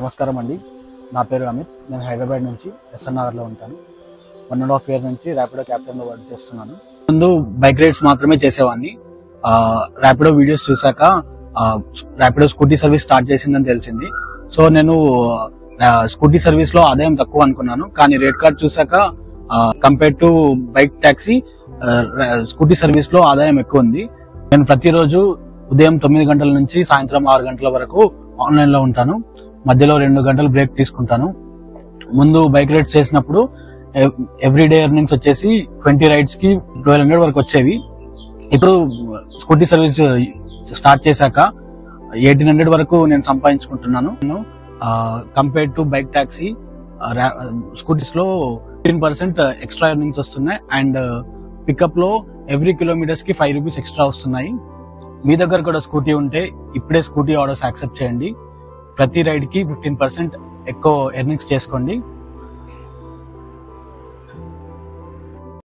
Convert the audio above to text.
నమస్కారం అండి. నా పేరు అమిత్. నేను హైదరాబాద్ నుంచి ఎస్ఎన్ఆర్లో ఉంటాను. 1.5 years నుంచి ర్యాపిడో క్యాప్టెన్గా వర్క్ చేస్తున్నాను. ముందు బైక్ రైడ్స్ మాత్రమే చేసేవాడిని. ర్యాపిడో వీడియోస్ చూసాక ర్యాపిడో స్కూటీ సర్వీస్ స్టార్ట్ చేసిందని తెలిసింది. సో నేను స్కూటీ సర్వీస్ లో ఆదాయం తక్కువ అనుకున్నాను, కానీ రేట్ కార్డ్ చూసాక compare to bike taxi scooty service లో ఆదాయం ఎక్కువ ఉంది. నేను ప్రతిరోజు ఉదయం 9 గంటల నుంచి సాయంత్రం 6 గంటల వరకు ఆన్లైన్ లో ఉంటాను. మధ్యలో 2 గంటలు బ్రేక్ తీసుకుంటాను. ముందు బైక్ రైడ్స్ చేసినప్పుడు ఎవ్రీడే ఎర్నింగ్స్ వచ్చేసి 20 రైడ్స్ కి 1200 వరకు వచ్చేవి. ఇప్పుడు స్కూటీ సర్వీస్ స్టార్ట్ చేశాక 1800 వరకు నేను సంపాదించుకుంటున్నాను. Compare to bike taxi scooties లో 15% ఎక్స్ట్రా ఎర్నింగ్స్ వస్తున్నాయి. అండ్ పికప్ లో ఎవ్రీ కిలోమీటర్స్ కి 5 రూపీస్ ఎక్స్ట్రా వస్తున్నాయి. మీ దగ్గర కూడా స్కూటీ ఉంటే ఇప్పుడే స్కూటీ ఆర్డర్స్ యాక్సెప్ట్ చేయండి. ప్రతి రైడ్ కి 15% ఎక్కువ ఎర్నింగ్స్ చేసుకోండి.